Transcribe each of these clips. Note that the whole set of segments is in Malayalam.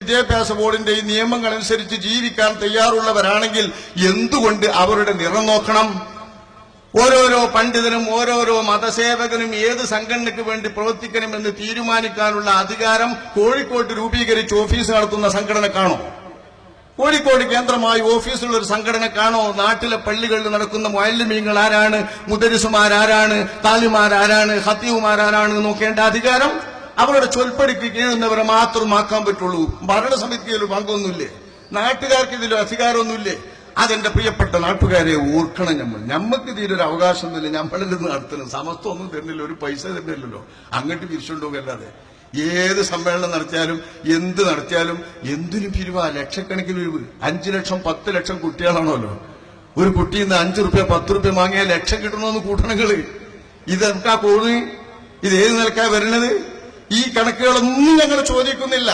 വിദ്യാഭ്യാസ ബോർഡിന്റെ ഈ നിയമങ്ങൾ അനുസരിച്ച് ജീവിക്കാൻ തയ്യാറുള്ളവരാണെങ്കിൽ എന്തുകൊണ്ട് അവരുടെ നിറം നോക്കണം? ഓരോരോ പണ്ഡിതനും ഓരോരോ മതസേവകനും ഏത് സംഘടനയ്ക്ക് വേണ്ടി പ്രവർത്തിക്കണമെന്ന് തീരുമാനിക്കാനുള്ള അധികാരം കോഴിക്കോട്ട് രൂപീകരിച്ച് ഓഫീസ് നടത്തുന്ന സംഘടനക്കാണോ? കോഴിക്കോട് കേന്ദ്രമായി ഓഫീസുള്ള ഒരു സംഘടനക്കാണോ നാട്ടിലെ പള്ളികളിൽ നടക്കുന്ന മുഅല്ലിമീങ്ങൾ ആരാണ്, മുദരിസുമാരാരാണ്, താലിമാരാരാണ്, ഖത്തീബുമാരാരാണ് നോക്കേണ്ട അധികാരം? അവരുടെ ചൊൽപ്പടിക്ക് കീഴുന്നവരെ മാത്രമാക്കാൻ പറ്റുള്ളൂ. ഭരണസമിതിക്ക് ഇതിൽ പങ്കൊന്നുമില്ലേ? നാട്ടുകാർക്ക് ഇതിൽ അധികാരമൊന്നുമില്ലേ? അതെന്റെ പ്രിയപ്പെട്ട നാട്ടുകാരെ ഓർക്കണം. ഞമ്മക്ക് ഇതിലൊരു അവകാശമൊന്നുമില്ല. നമ്മളിൽ നിന്ന് നടത്തുന്നത് സമസ്ത ഒന്നും തരുന്നില്ല, ഒരു പൈസ തരുന്നില്ലല്ലോ. അങ്ങോട്ട് പിരിച്ചുകൊണ്ടുപോകല്ലാതെ ഏത് സമ്മേളനം നടത്തിയാലും എന്ത് നടത്തിയാലും എന്തിനും പിരിവാ, ലക്ഷക്കണക്കിന് പിരിവ്. 5 ലക്ഷം 10 ലക്ഷം കുട്ടികളാണല്ലോ. ഒരു കുട്ടിയിൽ നിന്ന് 5 റുപ്യ 10 റുപ്യ വാങ്ങിയാൽ ലക്ഷം കിട്ടണമെന്ന് കൂട്ടണങ്ങള്. ഇതെന്താ പോകുന്നത്? ഇത് ഏത് നിലക്കാ വരുന്നത്? ഈ കണക്കുകളൊന്നും ഞങ്ങൾ ചോദിക്കുന്നില്ല,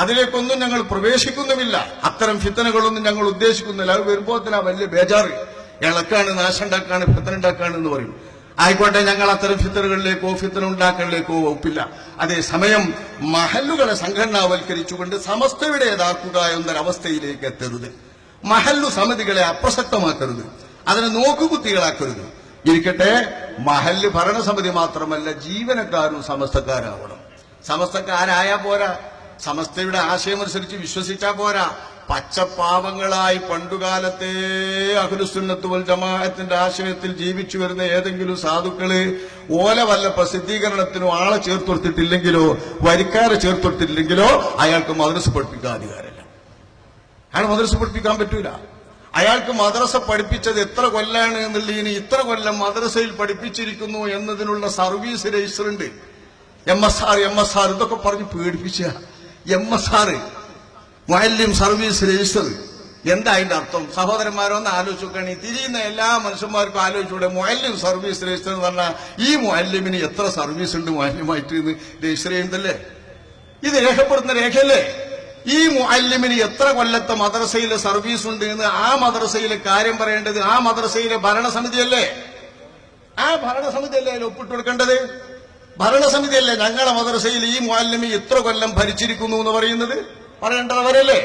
അതിലേക്കൊന്നും ഞങ്ങൾ പ്രവേശിക്കുന്നുമില്ല. അത്തരം ഫിത്തനകളൊന്നും ഞങ്ങൾ ഉദ്ദേശിക്കുന്നില്ല. അത് വരുമ്പോ തന്നെ വലിയ ബേജാറ്, ഇളക്കാണ്, നാശമുണ്ടാക്കാണ്, ഫിത്തന ഉണ്ടാക്കാണ് എന്ന് പറയും. ആയിക്കോട്ടെ, ഞങ്ങൾ അത്തരം ഫിത്തനുകളിലേക്കോ ഫിത്തന ഉണ്ടാക്കലിലേക്കോ വകുപ്പില്ല. അതേസമയം മഹല്ലുകളെ സംഘടനാവൽക്കരിച്ചുകൊണ്ട് സമസ്തയുടേതാക്കുക എന്നൊരവസ്ഥയിലേക്ക് എത്തരുത്. മഹല്ലു സമിതികളെ അപ്രസക്തമാക്കരുത്, അതിനെ നോക്കുകുത്തികളാക്കരുത്. ഇരിക്കട്ടെ, മഹല്ല് ഭരണസമിതി മാത്രമല്ല, ജീവനക്കാരും സമസ്തക്കാരാവണം. സമസ്തക്കാരായാ പോരാ, സമസ്തയുടെ ആശയമനുസരിച്ച് വിശ്വസിച്ചാ പോരാ. പച്ചപ്പാവങ്ങളായി പണ്ടുകാലത്തെ അഹ്ലുസുന്നത്ത് വൽ ജമാഅത്തിന്റെ ആശയത്തിൽ ജീവിച്ചു വരുന്ന ഏതെങ്കിലും സാധുക്കള് ഓല വല്ല പ്രസിദ്ധീകരണത്തിനോ ആളെ ചേർത്തൊടുത്തിട്ടില്ലെങ്കിലോ വരിക്കാരെ ചേർത്തൊടുത്തിട്ടില്ലെങ്കിലോ അയാൾക്ക് മദ്രസ പഠിപ്പിക്കാൻ അധികാരമില്ല. അയാൾ മദ്രസ പഠിപ്പിക്കാൻ പറ്റൂല. അയാൾക്ക് മദ്രസ പഠിപ്പിച്ചത് എത്ര കൊല്ലാണ് എന്നുള്ളതിന് ഇത്ര കൊല്ലം മദ്രസയിൽ പഠിപ്പിച്ചിരിക്കുന്നു എന്നതിനുള്ള സർവീസ് രജിസ്റ്റർ ഉണ്ട്. MSR ഇതൊക്കെ പറഞ്ഞ് പേടിപ്പിച്ച MSR മുഅല്ലിം സർവീസ് രജിസ്റ്റർ എന്താ അതിന്റെ അർത്ഥം? സഹോദരന്മാരൊന്ന് ആലോചിച്ച് നോക്കുകയാണെങ്കിൽ തിരിയുന്ന എല്ലാ മനുഷ്യന്മാർക്കും ആലോചിച്ചൂടെ? മുഅല്ലിം സർവീസ് രജിസ്റ്റർ എന്ന് പറഞ്ഞാൽ ഈ മുഅല്ലിമിന് എത്ര സർവീസ് ഉണ്ട് മുഅല്ലിമായിട്ട് എന്ന് രജിസ്റ്റർ ചെയ്യുന്നതല്ലേ? ഇത് രേഖപ്പെടുത്തുന്ന രേഖയല്ലേ? ഈ മുഅല്ലിമിന് എത്ര കൊല്ലത്തെ മദ്രസയിലെ സർവീസ് ഉണ്ട് എന്ന് ആ മദ്രസയിലെ കാര്യം പറയേണ്ടത് ആ മദ്രസയിലെ ഭരണസമിതിയല്ലേ? ആ ഭരണസമിതിയല്ലേ അതിൽ ഒപ്പിട്ട് കൊടുക്കേണ്ടത്? ഭരണസമിതിയല്ലേ ഞങ്ങളുടെ മദ്രസയിൽ ഈ മുഅല്ലിമി ഇത്ര കൊല്ലം ഭരിച്ചിരിക്കുന്നു എന്ന് പറയുന്നത്? പറയേണ്ടത് അവരല്ലേ?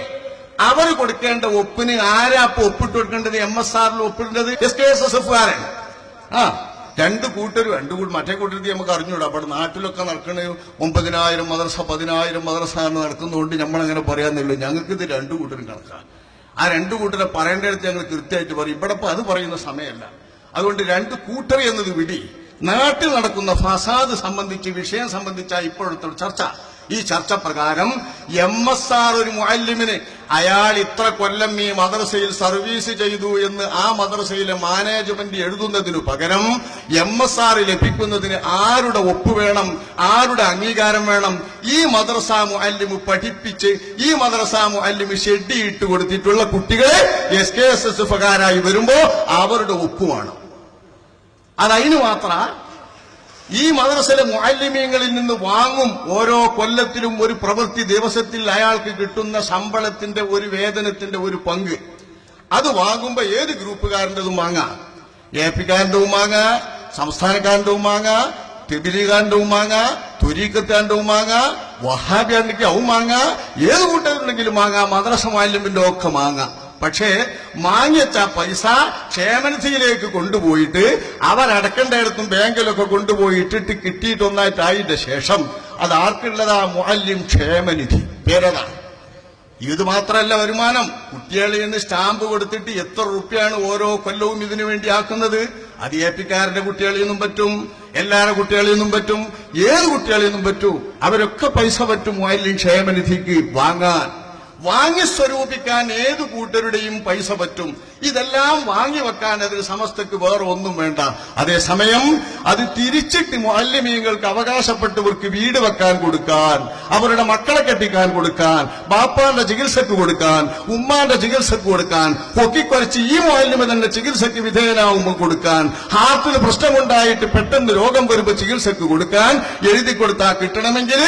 അവർ കൊടുക്കേണ്ട ഒപ്പിന് ആരാ അപ്പൊ ഒപ്പിട്ട് കൊടുക്കേണ്ടത്? MSRൽ ഒപ്പിടേണ്ടത് SKSSF-കാരൻ. രണ്ടു കൂട്ടരും മറ്റേ കൂട്ടർക്ക് നമുക്ക് അറിഞ്ഞൂടാ. അവിടെ നാട്ടിലൊക്കെ നടക്കണ 9,000 മദ്രസ 10,000 മദ്രസ നടക്കുന്നതുകൊണ്ട് നമ്മളങ്ങനെ പറയാന്നുള്ളൂ. ഞങ്ങൾക്ക് ഇത് രണ്ടു കൂട്ടരും കണക്കാം. ആ രണ്ടു കൂട്ടരെ പറയേണ്ടടുത്ത് ഞങ്ങൾ കൃത്യമായിട്ട് പറയും. ഇവിടെ അത് പറയുന്ന സമയമല്ല. അതുകൊണ്ട് രണ്ടു കൂട്ടർ എന്നത് വിടി. നാട്ടിൽ നടക്കുന്ന ഫസാദ് സംബന്ധിച്ച് വിഷയം സംബന്ധിച്ച ഇപ്പോഴത്തെ ചർച്ച, ഈ ചർച്ച പ്രകാരം MSR ഒരു മുഅല്ലിമിന് അയാൾ ഇത്ര കൊല്ലം ഈ മദ്രസയിൽ സർവീസ് ചെയ്തു എന്ന് ആ മദ്രസയിലെ മാനേജ്മെന്റ് എഴുതുന്നതിനു പകരം MSR ലഭിക്കുന്നതിന് ആരുടെ ഒപ്പ് വേണം, ആരുടെ അംഗീകാരം വേണം? ഈ മദ്രസ മുഅല്ലിമ് പഠിപ്പിച്ച് ഈ മദ്രസ മുഅല്ലിമ് ഷെഡിയിട്ട് കൊടുത്തിട്ടുള്ള കുട്ടികളെ SKSSF-കാരായി വരുമ്പോ അവരുടെ ഒപ്പുമാണ്. അതതിന് മാത്ര ഈ മദ്രസയിലെ മുഅല്ലിമീങ്ങളിൽ നിന്ന് വാങ്ങും. ഓരോ കൊല്ലത്തിലും ഒരു പ്രവൃത്തി ദിവസത്തിൽ അയാൾക്ക് കിട്ടുന്ന ശമ്പളത്തിന്റെ ഒരു വേതനത്തിന്റെ ഒരു പങ്ക് അത് വാങ്ങുമ്പോ ഏത് ഗ്രൂപ്പുകാരൻ്റെതും വാങ്ങാം. AP-കാരൻ്റെവും വാങ്ങാം, സംസ്ഥാനക്കാരൻ്റെവും വാങ്ങാം, തെബിലീഗാരൻ്റെവും വാങ്ങാം, തുരീഖത്താൻ്റെവും വാങ്ങാം, വഹാബിയാണെങ്കിൽ അവൻ വാങ്ങാം, ഏത് കൂട്ടത്തിലുണ്ടെങ്കിലും വാങ്ങാം, മദ്രസ മുഅല്ലിമിന്റെ ഒക്കെ വാങ്ങാം. പക്ഷേ വാങ്ങിച്ച പൈസ ക്ഷേമനിധിയിലേക്ക് കൊണ്ടുപോയിട്ട് അവരടക്കേണ്ടയിടത്തും ബാങ്കിലൊക്കെ കൊണ്ടുപോയി ഇട്ടിട്ട് കിട്ടിയിട്ടൊന്നായിട്ടായതിന്റെ ശേഷം അത് ആർക്കുള്ളതാ? മുഅല്ലിം ക്ഷേമനിധി പേരതാണ്. ഇത് മാത്രമല്ല വരുമാനം. കുട്ടികളിൽ നിന്ന് സ്റ്റാമ്പ് കൊടുത്തിട്ട് എത്ര റുപ്യാണ് ഓരോ കൊല്ലവും ഇതിനു വേണ്ടി ആക്കുന്നത്? അത് AP-കാരന്റെ കുട്ടികളിൽ നിന്നും പറ്റും, എല്ലാവരുടെ കുട്ടികളിൽ നിന്നും പറ്റും, ഏത് കുട്ടികളിൽ നിന്നും പറ്റും. അവരൊക്കെ പൈസ പറ്റും മുഅല്ലിം ക്ഷേമനിധിക്ക് വാങ്ങാൻ. വാങ്ങി സ്വരൂപിക്കാൻ ഏതു കൂട്ടരുടെയും പൈസ പറ്റും. ഇതെല്ലാം വാങ്ങിവെക്കാൻ അതിന് സമസ്തക്ക് വേറെ ഒന്നും വേണ്ട. അതേസമയം അത് തിരിച്ചിട്ട് മുഅല്ലിമീങ്ങൾക്ക് അവകാശപ്പെട്ടവർക്ക് വീട് വെക്കാൻ കൊടുക്കാൻ, അവരുടെ മക്കളെ കെട്ടിക്കാൻ കൊടുക്കാൻ, ബാപ്പാന്റെ ചികിത്സക്ക് കൊടുക്കാൻ, ഉമ്മാന്റെ ചികിത്സക്ക് കൊടുക്കാൻ, പൊക്കിക്കുറച്ച് ഈ മുഅല്ലിമ തന്നെ ചികിത്സക്ക് വിധേയനാവുമ്പോൾ കൊടുക്കാൻ, ഹാർട്ടിന് പ്രശ്നമുണ്ടായിട്ട് പെട്ടെന്ന് രോഗം വരുമ്പോൾ ചികിത്സക്ക് കൊടുക്കാൻ എഴുതി കൊടുത്താൽ കിട്ടണമെങ്കിൽ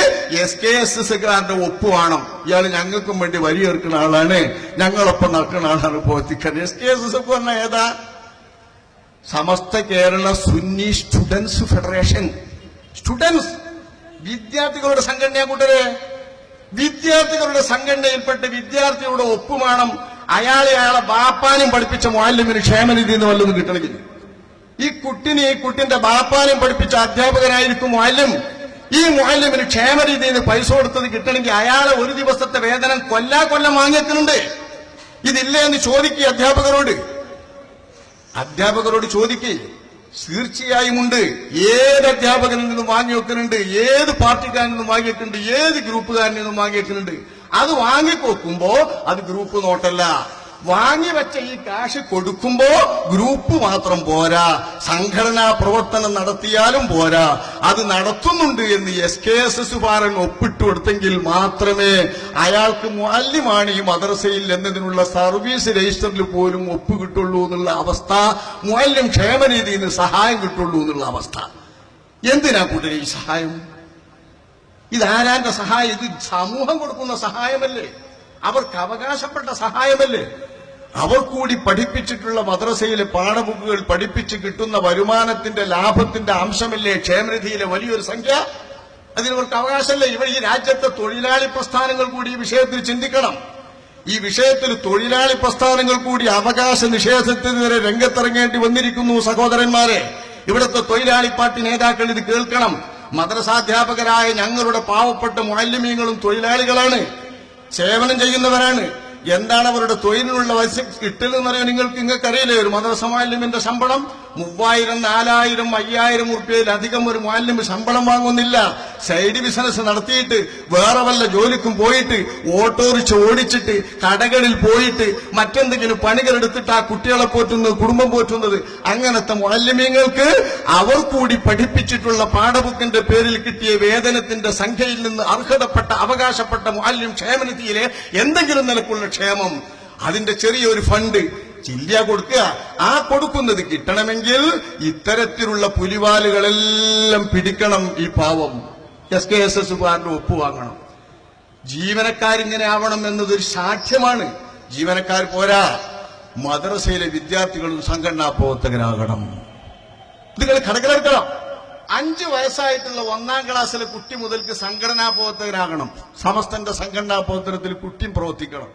SKSS-കാരന്റെ ഒപ്പ് വേണം. ഇയാൾ ഞങ്ങൾക്കും വേണ്ടി വരിയേർക്കുന്ന ആളാണ്, ഞങ്ങളൊപ്പം നടക്കുന്ന ആളാണ് പ്രവർത്തിക്കാൻ. SKSS പറഞ്ഞ ഏതാ? Samastha Kerala Sunni students federation. Students വിദ്യാർത്ഥികളുടെ സംഘടനയാ കൂട്ടരെ. വിദ്യാർത്ഥികളുടെ സംഘടനയിൽപ്പെട്ട് വിദ്യാർത്ഥിയുടെ ഒപ്പുമാണം അയാളെ ബാപ്പാനും പഠിപ്പിച്ച മുഅല്ലിമിന് ക്ഷേമനിധി എന്ന് വല്ലതും കിട്ടണമെങ്കിൽ ഈ കുട്ടിന്റെ ബാപ്പാനും പഠിപ്പിച്ച അധ്യാപകനായിരിക്കും മുഅല്ലിം. ഈ മുഅല്ലിമിന് ക്ഷേമനിധിന്ന് പൈസ കൊടുത്തത് കിട്ടണമെങ്കിൽ അയാളെ ഒരു ദിവസത്തെ വേതനം കൊല്ലം വാങ്ങിക്കുന്നുണ്ട്. ഇതില്ലേ എന്ന് ചോദിക്കുക അധ്യാപകരോട് ചോദിക്കുക. തീർച്ചയായും ഉണ്ട്. ഏത് അധ്യാപകനിൽ നിന്നും വാങ്ങി വെക്കുന്നുണ്ട്, ഏത് പാർട്ടിക്കാരിൽ നിന്നും വാങ്ങി വെക്കുന്നുണ്ട്, ഏത് ഗ്രൂപ്പുകാരിൽ നിന്നും വാങ്ങി വെക്കുന്നുണ്ട്. അത് വാങ്ങിക്കൊടുക്കുമ്പോ അത് ഗ്രൂപ്പ് നോട്ടല്ല. വാങ്ങിവെച്ച ഈ കാശ് കൊടുക്കുമ്പോ ഗ്രൂപ്പ് മാത്രം പോരാ, സംഘടനാ പ്രവർത്തനം നടത്തിയാലും പോരാ. അത് നടത്തുന്നുണ്ട് എന്ന് SKSS ഒപ്പിട്ട് കൊടുത്തെങ്കിൽ മാത്രമേ അയാൾക്ക് മുഅല്ലിമാണ് ഈ മദ്രസയിൽ എന്നതിനുള്ള സർവീസ് രജിസ്റ്ററിൽ പോലും ഒപ്പ് കിട്ടുള്ളൂ എന്നുള്ള അവസ്ഥ, മുഅല്ലിം ക്ഷേമനിധിയിൽ സഹായം കിട്ടുള്ളൂ എന്നുള്ള അവസ്ഥ. എന്തിനാ കൂട്ടരെ ഈ സഹായം? ഇതാരാന്റെ സഹായം? ഇത് സമൂഹം കൊടുക്കുന്ന സഹായമല്ലേ? അവർക്ക് അവകാശപ്പെട്ട സഹായമല്ലേ? അവർ കൂടി പഠിപ്പിച്ചിട്ടുള്ള മദ്രസയിലെ പാഠബുക്കുകൾ പഠിപ്പിച്ച് കിട്ടുന്ന വരുമാനത്തിന്റെ ലാഭത്തിന്റെ അംശമല്ലേ ക്ഷേമനിധിയിലെ വലിയൊരു സംഖ്യ? അതിനവർക്ക് അവകാശമല്ലേ? ഇവിടെ ഈ രാജ്യത്തെ തൊഴിലാളി പ്രസ്ഥാനങ്ങൾ കൂടി ഈ വിഷയത്തിൽ ചിന്തിക്കണം. ഈ വിഷയത്തിൽ തൊഴിലാളി പ്രസ്ഥാനങ്ങൾ കൂടി അവകാശ നിഷേധത്തിനെതിരെ രംഗത്തിറങ്ങേണ്ടി വന്നിരിക്കുന്നു സഹോദരന്മാരെ. ഇവിടുത്തെ തൊഴിലാളി പാർട്ടി നേതാക്കൾ ഇത് കേൾക്കണം. മദ്രസാധ്യാപകരായ ഞങ്ങളുടെ പാവപ്പെട്ട മുഅല്ലിമീങ്ങളും തൊഴിലാളികളാണ്, സേവനം ചെയ്യുന്നവരാണ്. എന്താണ് അവരുടെ തൊഴിലിനുള്ള കിട്ടലെന്ന് പറയാൻ നിങ്ങൾക്കറിയില്ലേ? ഒരു മദ്രസ മുഅല്ലിമിന്റെ ശമ്പളം 3000, 4000, 5000 ഉറുപ്പികയിലധികം ഒരു മുഅല്ലിം ശമ്പളം വാങ്ങുന്നില്ല. സൈഡ് ബിസിനസ് നടത്തിയിട്ട് വേറെ വല്ല ജോലിക്കും പോയിട്ട് ഓട്ടോറിച്ച് ഓടിച്ചിട്ട് കടകളിൽ പോയിട്ട് മറ്റെന്തെങ്കിലും പണികളെടുത്തിട്ട് ആ കുട്ടികളെ പോറ്റുന്നത്, കുടുംബം പോറ്റുന്നത്. അങ്ങനത്തെ മുഅല്ലിമീങ്ങൾക്ക് അവർ കൂടി പഠിപ്പിച്ചിട്ടുള്ള പാഠബുക്കിന്റെ പേരിൽ കിട്ടിയ വേതനത്തിന്റെ സംഖ്യയിൽ നിന്ന് അർഹതപ്പെട്ട അവകാശപ്പെട്ട മുഅല്ലിം ക്ഷേമനിധിയിലെ എന്തെങ്കിലും നിലക്കുള്ള ക്ഷേമം, അതിന്റെ ചെറിയൊരു ഫണ്ട് ചില്ലിയ കൊടുക്കുക. ആ കൊടുക്കുന്നത് കിട്ടണമെങ്കിൽ ഇത്തരത്തിലുള്ള പുലിവാലുകളെല്ലാം പിടിക്കണം. ഈ പാവം SKSS ഒപ്പുവാങ്ങണം. ജീവനക്കാരിങ്ങനെ ആവണം എന്നതൊരു സാക്ഷ്യമാണ്. ജീവനക്കാർ പോരാ, മദ്രസയിലെ വിദ്യാർത്ഥികളും സംഘടനാ പ്രവർത്തകരാകണം. നിങ്ങൾ കണക്കിലെടുക്കണം. 5 വയസ്സായിട്ടുള്ള 1ാം ക്ലാസ്സിലെ കുട്ടി മുതൽക്ക് സംഘടനാ പ്രവർത്തകരാകണം. സമസ്തന്റെ സംഘടനാ പ്രവർത്തനത്തിൽ കുട്ടിയും പ്രവർത്തിക്കണം.